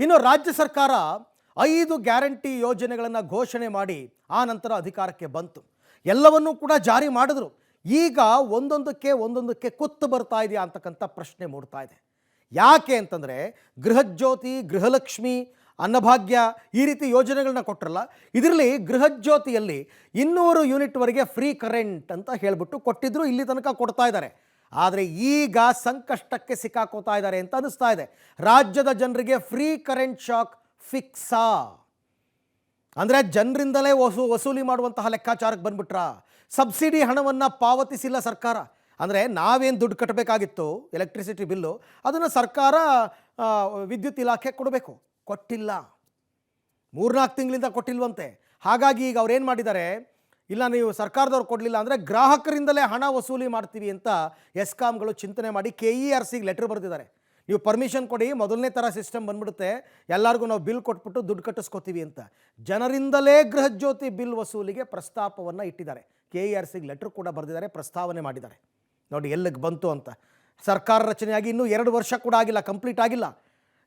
ಇನ್ನು ರಾಜ್ಯ ಸರ್ಕಾರ 5 ಗ್ಯಾರಂಟಿ ಯೋಜನೆಗಳನ್ನು ಘೋಷಣೆ ಮಾಡಿ ಆ ನಂತರ ಅಧಿಕಾರಕ್ಕೆ ಬಂತು. ಎಲ್ಲವನ್ನೂ ಕೂಡ ಜಾರಿ ಮಾಡಿದ್ರು. ಈಗ ಒಂದೊಂದಕ್ಕೆ ಕುತ್ತು ಬರ್ತಾ ಇದೆಯಾ ಅಂತಕ್ಕಂಥ ಪ್ರಶ್ನೆ ಮೂಡ್ತಾ ಇದೆ. ಯಾಕೆ ಅಂತಂದರೆ ಗೃಹಜ್ಯೋತಿ, ಗೃಹಲಕ್ಷ್ಮಿ, ಅನ್ನಭಾಗ್ಯ ಈ ರೀತಿ ಯೋಜನೆಗಳನ್ನ ಕೊಟ್ಟರಲ್ಲ, ಇದರಲ್ಲಿ ಗೃಹಜ್ಯೋತಿಯಲ್ಲಿ 200 ಯೂನಿಟ್ವರೆಗೆ ಫ್ರೀ ಕರೆಂಟ್ ಅಂತ ಹೇಳಿಬಿಟ್ಟು ಕೊಟ್ಟಿದ್ರು, ಇಲ್ಲಿ ತನಕ ಕೊಡ್ತಾ ಇದ್ದಾರೆ. ಆದರೆ ಈಗ ಸಂಕಷ್ಟಕ್ಕೆ ಸಿಕ್ಕಾಕೋತಾ ಇದ್ದಾರೆ ಅಂತ ಅನಿಸ್ತಾ ಇದೆ. ರಾಜ್ಯದ ಜನರಿಗೆ ಫ್ರೀ ಕರೆಂಟ್ ಶಾಕ್ ಫಿಕ್ಸಾ ಅಂದರೆ ಜನರಿಂದಲೇ ವಸೂಲಿ ಮಾಡುವಂತಹ ಲೆಕ್ಕಾಚಾರಕ್ಕೆ ಬಂದ್ಬಿಟ್ರ. ಸಬ್ಸಿಡಿ ಹಣವನ್ನು ಪಾವತಿಸಿಲ್ಲ ಸರ್ಕಾರ. ಅಂದರೆ ನಾವೇನು ದುಡ್ಡು ಕಟ್ಟಬೇಕಾಗಿತ್ತು ಎಲೆಕ್ಟ್ರಿಸಿಟಿ ಬಿಲ್ಲು, ಅದನ್ನು ಸರ್ಕಾರ ವಿದ್ಯುತ್ ಇಲಾಖೆ ಕೊಡಬೇಕು, ಕೊಟ್ಟಿಲ್ಲ. 3-4 ತಿಂಗಳಿಂದ ಕೊಟ್ಟಿಲ್ವಂತೆ. ಹಾಗಾಗಿ ಈಗ ಅವ್ರೇನು ಮಾಡಿದ್ದಾರೆ, ಇಲ್ಲ ನೀವು ಸರ್ಕಾರದವ್ರು ಕೊಡಲಿಲ್ಲ ಅಂದರೆ ಗ್ರಾಹಕರಿಂದಲೇ ಹಣ ವಸೂಲಿ ಮಾಡ್ತೀವಿ ಅಂತ ಎಸ್ಕಾಮ್ಗಳು ಚಿಂತನೆ ಮಾಡಿ KERCಗೆ ಲೆಟ್ರ್ ಬರೆದಿದ್ದಾರೆ. ನೀವು ಪರ್ಮಿಷನ್ ಕೊಡಿ, ಮೊದಲನೇ ಥರ ಸಿಸ್ಟಮ್ ಬಂದ್ಬಿಡುತ್ತೆ, ಎಲ್ಲರಿಗೂ ನಾವು ಬಿಲ್ ಕೊಟ್ಬಿಟ್ಟು ದುಡ್ಡು ಕಟ್ಟಿಸ್ಕೋತೀವಿ ಅಂತ. ಜನರಿಂದಲೇ ಗೃಹಜ್ಯೋತಿ ಬಿಲ್ ವಸೂಲಿಗೆ ಪ್ರಸ್ತಾಪವನ್ನು ಇಟ್ಟಿದ್ದಾರೆ. KERCಗೆ ಲೆಟ್ರ್ ಕೂಡ ಬರೆದಿದ್ದಾರೆ, ಪ್ರಸ್ತಾವನೆ ಮಾಡಿದ್ದಾರೆ. ನೋಡಿ ಎಲ್ಲಿಗೆ ಬಂತು ಅಂತ. ಸರ್ಕಾರ ರಚನೆಯಾಗಿ ಇನ್ನೂ 2 ವರ್ಷ ಕೂಡ ಆಗಿಲ್ಲ, ಕಂಪ್ಲೀಟ್ ಆಗಿಲ್ಲ.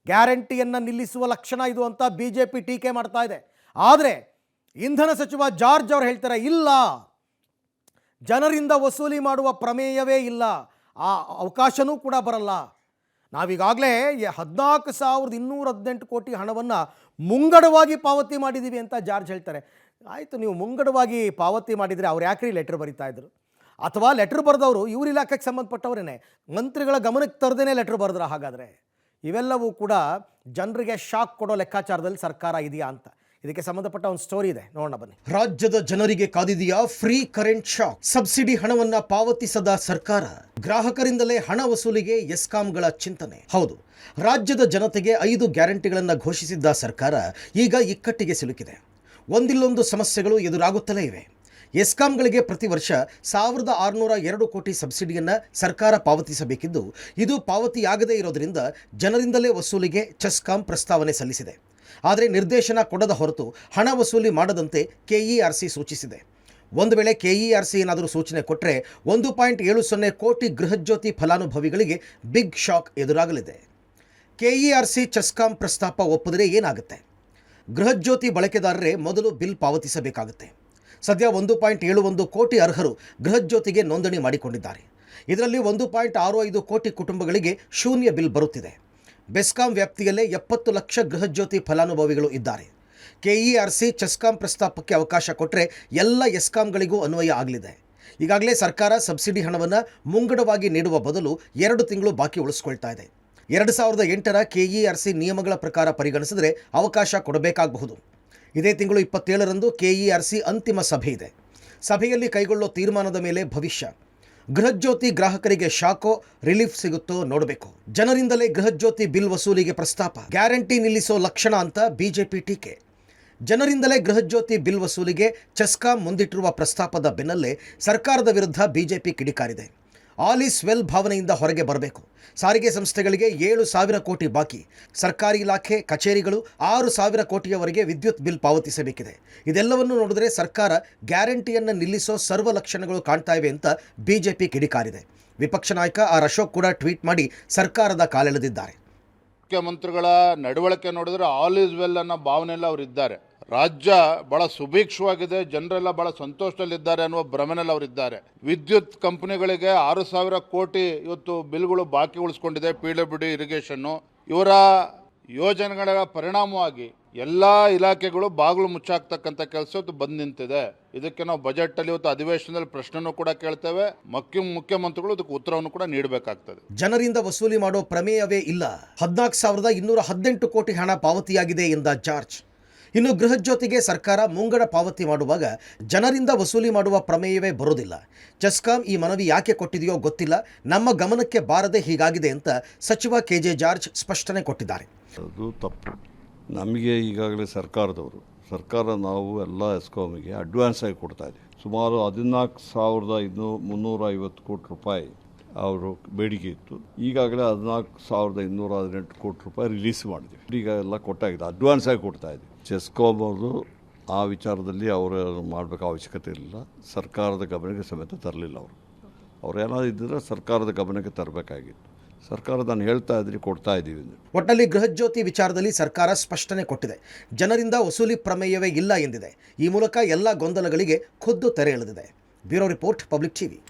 ಗ್ಯಾರಂಟಿಯನ್ನು ನಿಲ್ಲಿಸುವ ಲಕ್ಷಣ ಇದು ಅಂತ BJP ಟೀಕೆ ಮಾಡ್ತಾ ಇದೆ. ಆದರೆ ಇಂಧನ ಸಚಿವ ಜಾರ್ಜ್ ಅವರು ಹೇಳ್ತಾರೆ, ಇಲ್ಲ, ಜನರಿಂದ ವಸೂಲಿ ಮಾಡುವ ಪ್ರಮೇಯವೇ ಇಲ್ಲ, ಆ ಅವಕಾಶನೂ ಕೂಡ ಬರಲ್ಲ. ನಾವೀಗಾಗಲೇ 14,218 ಕೋಟಿ ಹಣವನ್ನು ಮುಂಗಡವಾಗಿ ಪಾವತಿ ಮಾಡಿದ್ದೀವಿ ಅಂತ ಜಾರ್ಜ್ ಹೇಳ್ತಾರೆ. ಆಯಿತು, ನೀವು ಮುಂಗಡವಾಗಿ ಪಾವತಿ ಮಾಡಿದರೆ ಅವ್ರು ಯಾಕ್ರಿ ಲೆಟ್ರ್ ಬರೀತಾ ಇದ್ರು? ಅಥವಾ ಲೆಟ್ರ್ ಬರೆದವರು ಇವ್ರ ಇಲಾಖೆಗೆ ಸಂಬಂಧಪಟ್ಟವರೇನೆ, ಮಂತ್ರಿಗಳ ಗಮನಕ್ಕೆ ತರದೇನೆ ಲೆಟ್ರ್ ಬರೆದ್ರ? ಹಾಗಾದರೆ ಇವೆಲ್ಲವೂ ಕೂಡ ಜನರಿಗೆ ಶಾಕ್ ಕೊಡೋ ಲೆಕ್ಕಾಚಾರದಲ್ಲಿ ಸರ್ಕಾರ ಇದೆಯಾ ಅಂತ. ಇದಕ್ಕೆ ಸಂಬಂಧಪಟ್ಟ ಒಂದು ಸ್ಟೋರಿ ಇದೆ, ನೋಡೋಣ ಬನ್ನಿ. ರಾಜ್ಯದ ಜನರಿಗೆ ಕಾದಿದೆಯಾ ಫ್ರೀ ಕರೆಂಟ್ ಶಾಕ್? ಸಬ್ಸಿಡಿ ಹಣವನ್ನ ಪಾವತಿಸದ ಸರ್ಕಾರ, ಗ್ರಾಹಕರಿಂದಲೇ ಹಣ ವಸೂಲಿಗೆ ಎಸ್ಕಾಂಗಳ ಚಿಂತನೆ. ಹೌದು, ರಾಜ್ಯದ ಜನತೆಗೆ 5 ಗ್ಯಾರಂಟಿಗಳನ್ನು ಘೋಷಿಸಿದ್ದ ಸರ್ಕಾರ ಈಗ ಇಕ್ಕಟ್ಟಿಗೆ ಸಿಲುಕಿದೆ. ಒಂದಿಲ್ಲೊಂದು ಸಮಸ್ಯೆಗಳು ಎದುರಾಗುತ್ತಲೇ ಇವೆ. ಎಸ್ಕಾಂಗಳಿಗೆ ಪ್ರತಿ ವರ್ಷ 1,602 ಕೋಟಿ ಸಬ್ಸಿಡಿಯನ್ನು ಸರ್ಕಾರ ಪಾವತಿಸಬೇಕಿದ್ದು, ಇದು ಪಾವತಿಯಾಗದೇ ಇರೋದರಿಂದ ಜನರಿಂದಲೇ ವಸೂಲಿಗೆ ಚೆಸ್ಕಾಂ ಪ್ರಸ್ತಾವನೆ ಸಲ್ಲಿಸಿದೆ. ಆದರೆ ನಿರ್ದೇಶನ ಕೊಡದ ಹೊರತು ಹಣ ವಸೂಲಿ ಮಾಡದಂತೆ KERC ಸೂಚಿಸಿದೆ. ಒಂದು ವೇಳೆ KERC ಏನಾದರೂ ಸೂಚನೆ ಕೊಟ್ಟರೆ 1.70 ಕೋಟಿ ಗೃಹಜ್ಯೋತಿ ಫಲಾನುಭವಿಗಳಿಗೆ ಬಿಗ್ ಶಾಕ್ ಎದುರಾಗಲಿದೆ. KERC ಚೆಸ್ಕಾಂ ಪ್ರಸ್ತಾಪ ಒಪ್ಪಿದರೆ ಏನಾಗುತ್ತೆ? ಗೃಹಜ್ಯೋತಿ ಬಳಕೆದಾರರೇ ಮೊದಲು ಬಿಲ್ ಪಾವತಿಸಬೇಕಾಗುತ್ತೆ. ಸದ್ಯ 1.71 ಕೋಟಿ ಅರ್ಹರು ಗೃಹಜ್ಯೋತಿಗೆ ನೋಂದಣಿ ಮಾಡಿಕೊಂಡಿದ್ದಾರೆ. ಇದರಲ್ಲಿ 1.65 ಕೋಟಿ ಕುಟುಂಬಗಳಿಗೆ ಶೂನ್ಯ ಬಿಲ್ ಬರುತ್ತಿದೆ. ಬೆಸ್ಕಾಂ ವ್ಯಾಪ್ತಿಯಲ್ಲೇ 70 ಲಕ್ಷ ಗೃಹಜ್ಯೋತಿ ಫಲಾನುಭವಿಗಳು ಇದ್ದಾರೆ. KERC ಚೆಸ್ಕಾಂ ಪ್ರಸ್ತಾಪಕ್ಕೆ ಅವಕಾಶ ಕೊಟ್ಟರೆ ಎಲ್ಲ ಎಸ್ಕಾಂಗಳಿಗೂ ಅನ್ವಯ ಆಗಲಿದೆ. ಈಗಾಗಲೇ ಸರ್ಕಾರ ಸಬ್ಸಿಡಿ ಹಣವನ್ನು ಮುಂಗಡವಾಗಿ ನೀಡುವ ಬದಲು 2 ತಿಂಗಳು ಬಾಕಿ ಉಳಿಸ್ಕೊಳ್ತಾ ಇದೆ. 2008ರ KERC ನಿಯಮಗಳ ಪ್ರಕಾರ ಪರಿಗಣಿಸಿದರೆ ಅವಕಾಶ ಕೊಡಬೇಕಾಗಬಹುದು. ಇದೇ ತಿಂಗಳು 27ರಂದು KERC ಅಂತಿಮ ಸಭೆ ಇದೆ. ಸಭೆಯಲ್ಲಿ ಕೈಗೊಳ್ಳೋ ತೀರ್ಮಾನದ ಮೇಲೆ ಭವಿಷ್ಯ. ಗೃಹಜ್ಯೋತಿ ಗ್ರಾಹಕರಿಗೆ ಶಾಕೋ ರಿಲೀಫ್ ಸಿಗುತ್ತೋ ನೋಡಬೇಕು. ಜನರಿಂದಲೇ ಗೃಹಜ್ಯೋತಿ ಬಿಲ್ ವಸೂಲಿಗೆ ಪ್ರಸ್ತಾಪ, ಗ್ಯಾರಂಟಿ ನಿಲ್ಲಿಸೋ ಲಕ್ಷಣ ಅಂತ BJP ಟೀಕೆ. ಜನರಿಂದಲೇ ಗೃಹಜ್ಯೋತಿ ಬಿಲ್ ವಸೂಲಿಗೆ ಚೆಸ್ಕಾಂ ಮುಂದಿಟ್ಟಿರುವ ಪ್ರಸ್ತಾಪದ ಬೆನ್ನಲ್ಲೇ ಸರ್ಕಾರದ ವಿರುದ್ಧ BJP ಕಿಡಿಕಾರಿದೆ. ಆಲ್ ಈಸ್ ವೆಲ್ ಭಾವನೆಯಿಂದ ಹೊರಗೆ ಬರಬೇಕು. ಸಾರಿಗೆ ಸಂಸ್ಥೆಗಳಿಗೆ 7,000 ಕೋಟಿ ಬಾಕಿ. ಸರ್ಕಾರಿ ಇಲಾಖೆ ಕಚೇರಿಗಳು 6,000 ಕೋಟಿಯವರೆಗೆ ವಿದ್ಯುತ್ ಬಿಲ್ ಪಾವತಿಸಬೇಕಿದೆ. ಇದೆಲ್ಲವನ್ನು ನೋಡಿದ್ರೆ ಸರ್ಕಾರ ಗ್ಯಾರಂಟಿಯನ್ನು ನಿಲ್ಲಿಸೋ ಸರ್ವ ಲಕ್ಷಣಗಳು ಕಾಣ್ತಾ ಇವೆ ಅಂತ BJP ಕಿಡಿಕಾರಿದೆ. ವಿಪಕ್ಷ ನಾಯಕ ಅಶೋಕ್ ಕೂಡ ಟ್ವೀಟ್ ಮಾಡಿ ಸರ್ಕಾರದ ಕಾಲೆಳೆದಿದ್ದಾರೆ. ಮುಖ್ಯಮಂತ್ರಿಗಳ ನಡವಳಿಕೆ ನೋಡಿದ್ರೆ ಆಲ್ ಈಸ್ ವೆಲ್ ಅನ್ನೋ ಭಾವನೆಯಲ್ಲಿ ಅವರು ಇದ್ದಾರೆ. ರಾಜ್ಯ ಬಹಳ ಸುಭಿಕ್ಷವಾಗಿದೆ, ಜನರೆಲ್ಲ ಬಹಳ ಸಂತೋಷದಲ್ಲಿದ್ದಾರೆ ಅನ್ನುವ ಭ್ರಮೆನಲ್ಲಿ ಅವರಿದ್ದಾರೆ. ವಿದ್ಯುತ್ ಕಂಪನಿಗಳಿಗೆ 6,000 ಕೋಟಿ ಇವತ್ತು ಬಿಲ್ಗಳು ಬಾಕಿ ಉಳಿಸ್ಕೊಂಡಿದೆ. PWD ಇರಿಗೇಷನ್ನು ಇವರ ಯೋಜನೆಗಳ ಪರಿಣಾಮವಾಗಿ ಎಲ್ಲ ಇಲಾಖೆಗಳು ಬಾಗಿಲು ಮುಚ್ಚಾಕ್ತಕ್ಕಂಥ ಕೆಲಸ ಇವತ್ತು ಬಂದು ನಿಂತಿದೆ. ಇದಕ್ಕೆ ನಾವು ಬಜೆಟ್ ಅಲ್ಲಿ ಇವತ್ತು ಅಧಿವೇಶನದಲ್ಲಿ ಪ್ರಶ್ನೆನೂ ಕೂಡ ಕೇಳ್ತೇವೆ. ಮುಖ್ಯಮಂತ್ರಿಗಳು ಇದಕ್ಕೆ ಉತ್ತರವನ್ನು ಕೂಡ ನೀಡಬೇಕಾಗ್ತದೆ. ಜನರಿಂದ ವಸೂಲಿ ಮಾಡೋ ಪ್ರಮೇಯವೇ ಇಲ್ಲ. 14,218 ಕೋಟಿ ಹಣ ಪಾವತಿಯಾಗಿದೆ ಎಂದ ಜಾರ್ಜ್. ಇನ್ನು ಗೃಹಜ್ಯೋತಿಗೆ ಸರ್ಕಾರ ಮುಂಗಡ ಪಾವತಿ ಮಾಡುವಾಗ ಜನರಿಂದ ವಸೂಲಿ ಮಾಡುವ ಪ್ರಮೇಯವೇ ಬರೋದಿಲ್ಲ. ಚೆಸ್ಕಾಂ ಈ ಮನವಿ ಯಾಕೆ ಕೊಟ್ಟಿದೆಯೋ ಗೊತ್ತಿಲ್ಲ, ನಮ್ಮ ಗಮನಕ್ಕೆ ಬಾರದೆ ಹೀಗಾಗಿದೆ ಅಂತ ಸಚಿವ KJ ಜಾರ್ಜ್ ಸ್ಪಷ್ಟನೆ ಕೊಟ್ಟಿದ್ದಾರೆ. ಅದು ತಪ್ಪು. ನಮಗೆ ಈಗಾಗಲೇ ಸರ್ಕಾರ ನಾವು ಎಲ್ಲ ಎಸ್ಕಾಮಿಗೆ ಅಡ್ವಾನ್ಸ್ ಆಗಿ ಕೊಡ್ತಾ ಇದೆ. ಸುಮಾರು 14,350 ಕೋಟಿ ರೂಪಾಯಿ ಅವರು ಬೇಡಿಕೆ ಇತ್ತು. ಈಗಾಗಲೇ 14,218 ಕೋಟಿ ರೂಪಾಯಿ ರಿಲೀಸ್ ಮಾಡಿದ್ವಿ. ಈಗ ಎಲ್ಲ ಕೊಟ್ಟಾಗಿದೆ, ಅಡ್ವಾನ್ಸ್ ಆಗಿ ಕೊಡ್ತಾ ಇದೆ. ಚೆಸ್ಕಾಂ ಅವರು ಆ ವಿಚಾರದಲ್ಲಿ ಅವರು ಮಾಡಬೇಕು ಅವಶ್ಯಕತೆ ಇರಲಿಲ್ಲ. ಸರ್ಕಾರದ ಗಮನಕ್ಕೆ ಸಮೇತ ತರಲಿಲ್ಲ. ಅವರು ಏನಾದ್ರು ಇದ್ದರೆ ಸರ್ಕಾರದ ಗಮನಕ್ಕೆ ತರಬೇಕಾಗಿತ್ತು. ಸರ್ಕಾರ ನಾನು ಹೇಳ್ತಾ ಇದ್ರಿ ಕೊಡ್ತಾ ಇದ್ದೀವಿ ಅಂತ. ಒಟ್ಟಲ್ಲಿ ಗೃಹಜ್ಯೋತಿ ವಿಚಾರದಲ್ಲಿ ಸರ್ಕಾರ ಸ್ಪಷ್ಟನೆ ಕೊಟ್ಟಿದೆ. ಜನರಿಂದ ವಸೂಲಿ ಪ್ರಮೇಯವೇ ಇಲ್ಲ ಎಂದಿದೆ. ಈ ಮೂಲಕ ಎಲ್ಲ ಗೊಂದಲಗಳಿಗೆ ಖುದ್ದು ತೆರೆ ಎಳೆದಿದೆ. Bureau report, public TV.